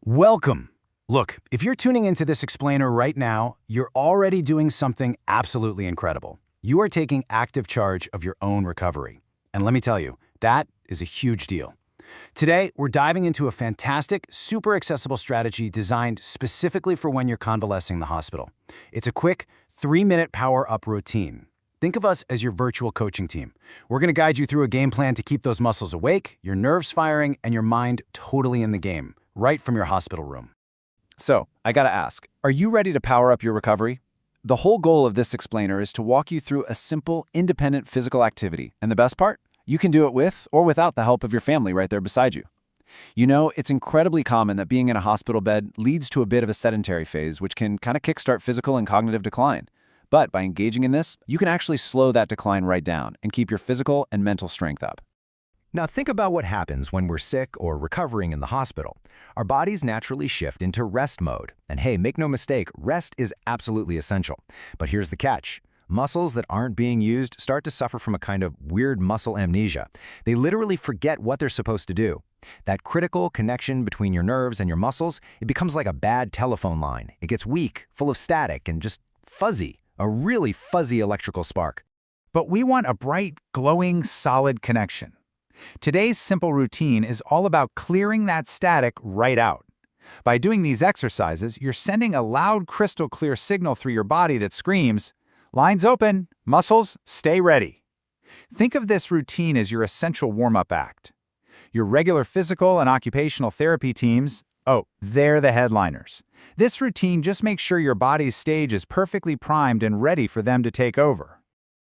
Welcome! Look, if you're tuning into this explainer right now, you're already doing something absolutely incredible. You are taking active charge of your own recovery. And let me tell you, that is a huge deal. Today, we're diving into a fantastic, super accessible strategy designed specifically for when you're convalescing in the hospital. It's a quick, 3-minute power-up routine. Think of us as your virtual coaching team. We're going to guide you through a game plan to keep those muscles awake, your nerves firing, and your mind totally in the game, right from your hospital room. So, I gotta ask, are you ready to power up your recovery? The whole goal of this explainer is to walk you through a simple, independent physical activity. And the best part? You can do it with or without the help of your family right there beside you. You know, it's incredibly common that being in a hospital bed leads to a bit of a sedentary phase, which can kind of kickstart physical and cognitive decline. But by engaging in this, you can actually slow that decline right down and keep your physical and mental strength up. Now think about what happens when we're sick or recovering in the hospital. Our bodies naturally shift into rest mode. And hey, make no mistake, rest is absolutely essential. But here's the catch. Muscles that aren't being used start to suffer from a kind of weird muscle amnesia. They literally forget what they're supposed to do. That critical connection between your nerves and your muscles, it becomes like a bad telephone line. It gets weak, full of static, and just fuzzy. A really fuzzy electrical spark. But we want a bright, glowing, solid connection. Today's simple routine is all about clearing that static right out. By doing these exercises, you're sending a loud, crystal clear signal through your body that screams, "Lines open, muscles, stay ready." Think of this routine as your essential warm-up act. Your regular physical and occupational therapy teams, they're the headliners. This routine just makes sure your body's stage is perfectly primed and ready for them to take over.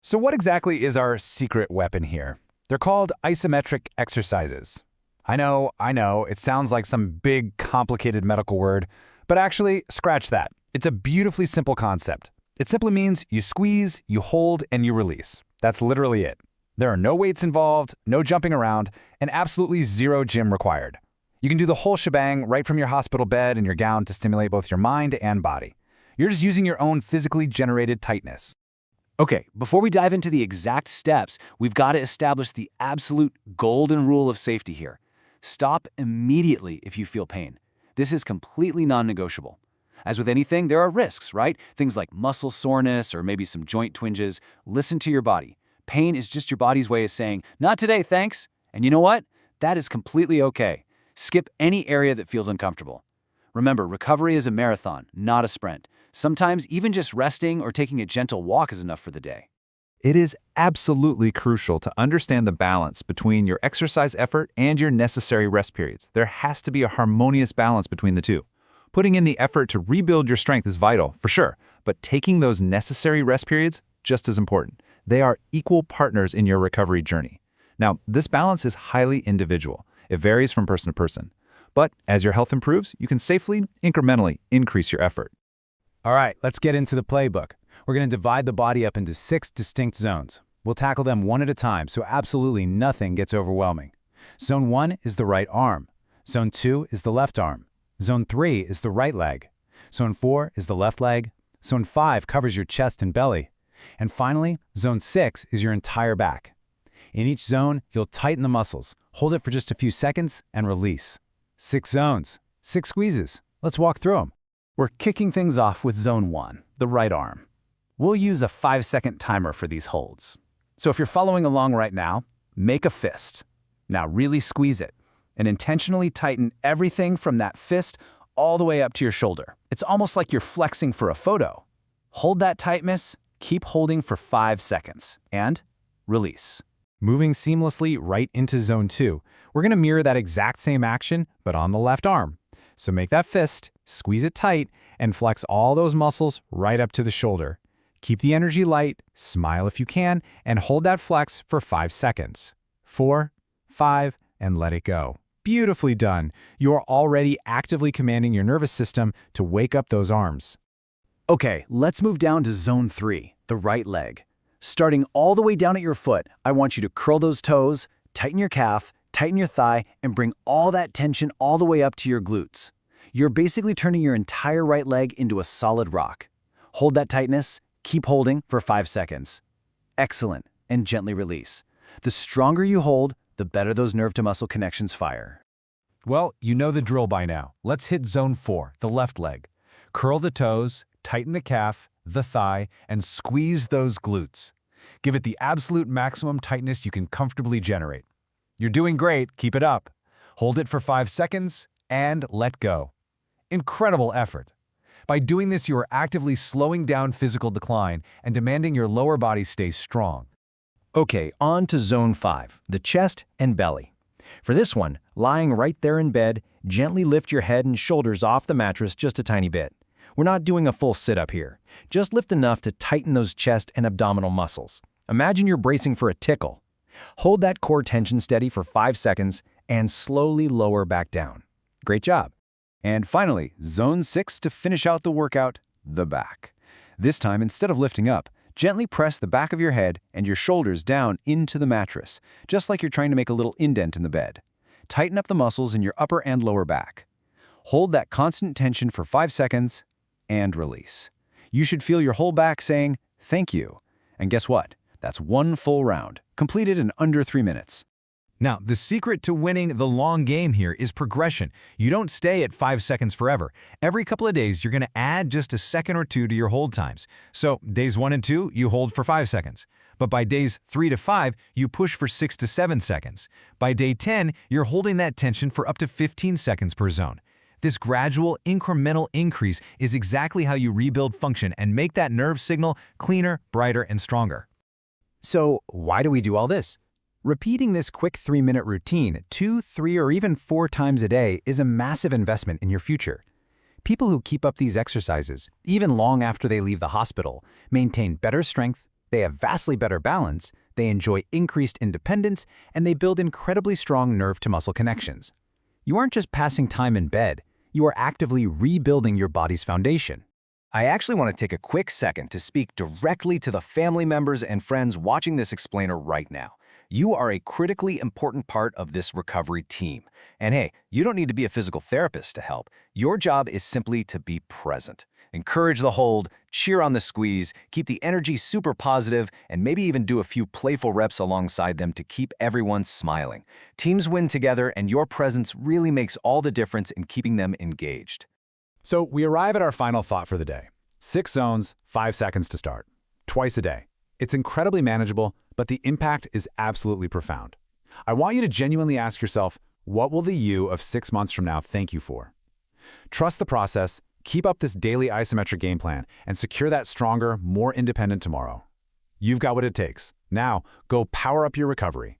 So what exactly is our secret weapon here? They're called isometric exercises. I know, it sounds like some big, complicated medical word, but actually, scratch that. It's a beautifully simple concept. It simply means you squeeze, you hold, and you release. That's literally it. There are no weights involved, no jumping around, and absolutely zero gym required. You can do the whole shebang right from your hospital bed and your gown to stimulate both your mind and body. You're just using your own physically generated tightness. Okay, before we dive into the exact steps, we've got to establish the absolute golden rule of safety here. Stop immediately if you feel pain. This is completely non-negotiable. As with anything, there are risks, right? Things like muscle soreness or maybe some joint twinges. Listen to your body. Pain is just your body's way of saying, "Not today, thanks." And you know what? That is completely okay. Skip any area that feels uncomfortable. Remember, recovery is a marathon, not a sprint. Sometimes even just resting or taking a gentle walk is enough for the day. It is absolutely crucial to understand the balance between your exercise effort and your necessary rest periods. There has to be a harmonious balance between the two. Putting in the effort to rebuild your strength is vital, for sure, but taking those necessary rest periods, just as important. They are equal partners in your recovery journey. Now, this balance is highly individual. It varies from person to person. But as your health improves, you can safely, incrementally increase your effort. All right, let's get into the playbook. We're going to divide the body up into 6 distinct zones. We'll tackle them one at a time, so absolutely nothing gets overwhelming. Zone 1 is the right arm. Zone 2 is the left arm. Zone 3 is the right leg. Zone 4 is the left leg. Zone 5 covers your chest and belly. And finally, Zone 6 is your entire back. In each zone, you'll tighten the muscles, hold it for just a few seconds, and release. 6 zones, 6 squeezes. Let's walk through them. We're kicking things off with Zone 1, the right arm. We'll use a 5-second timer for these holds. So if you're following along right now, make a fist. Now really squeeze it and intentionally tighten everything from that fist all the way up to your shoulder. It's almost like you're flexing for a photo. Hold that tightness, keep holding for 5 seconds, and release. Moving seamlessly right into Zone 2, we're going to mirror that exact same action, but on the left arm. So make that fist, squeeze it tight, and flex all those muscles right up to the shoulder. Keep the energy light, smile if you can, and hold that flex for 5 seconds. 4, 5, and let it go. Beautifully done. You are already actively commanding your nervous system to wake up those arms. Okay, let's move down to Zone 3, the right leg. Starting all the way down at your foot, I want you to curl those toes, tighten your calf, tighten your thigh, and bring all that tension all the way up to your glutes. You're basically turning your entire right leg into a solid rock. Hold that tightness, keep holding for 5 seconds. Excellent, and gently release. The stronger you hold, the better those nerve-to-muscle connections fire. Well, you know the drill by now. Let's hit zone 4, the left leg. Curl the toes, tighten the calf, the thigh, and squeeze those glutes. Give it the absolute maximum tightness you can comfortably generate. You're doing great, keep it up. Hold it for 5 seconds, and let go. Incredible effort. By doing this, you are actively slowing down physical decline and demanding your lower body stay strong. Okay, on to zone 5, the chest and belly. For this one, lying right there in bed, gently lift your head and shoulders off the mattress just a tiny bit. We're not doing a full sit-up here. Just lift enough to tighten those chest and abdominal muscles. Imagine you're bracing for a tickle. Hold that core tension steady for 5 seconds and slowly lower back down. Great job. And finally, zone 6 to finish out the workout, the back. This time, instead of lifting up, gently press the back of your head and your shoulders down into the mattress, just like you're trying to make a little indent in the bed. Tighten up the muscles in your upper and lower back. Hold that constant tension for 5 seconds and release. You should feel your whole back saying, "Thank you." And guess what? That's one full round, completed in under 3 minutes. Now, the secret to winning the long game here is progression. You don't stay at 5 seconds forever. Every couple of days, you're going to add just a second or two to your hold times. So days 1 and 2, you hold for 5 seconds. But by days 3 to 5, you push for 6 to 7 seconds. By day 10, you're holding that tension for up to 15 seconds per zone. This gradual, incremental increase is exactly how you rebuild function and make that nerve signal cleaner, brighter, and stronger. So why do we do all this? Repeating this quick 3-minute routine 2, 3, or even 4 times a day is a massive investment in your future. People who keep up these exercises, even long after they leave the hospital, maintain better strength, they have vastly better balance, they enjoy increased independence, and they build incredibly strong nerve-to-muscle connections. You aren't just passing time in bed, you are actively rebuilding your body's foundation. I actually want to take a quick second to speak directly to the family members and friends watching this explainer right now. You are a critically important part of this recovery team. And hey, you don't need to be a physical therapist to help. Your job is simply to be present. Encourage the hold, cheer on the squeeze, keep the energy super positive, and maybe even do a few playful reps alongside them to keep everyone smiling. Teams win together, and your presence really makes all the difference in keeping them engaged. So we arrive at our final thought for the day. 6 zones, 5 seconds to start. Twice a day. It's incredibly manageable, but the impact is absolutely profound. I want you to genuinely ask yourself, what will the you of 6 months from now thank you for? Trust the process, keep up this daily isometric game plan, and secure that stronger, more independent tomorrow. You've got what it takes. Now, go power up your recovery.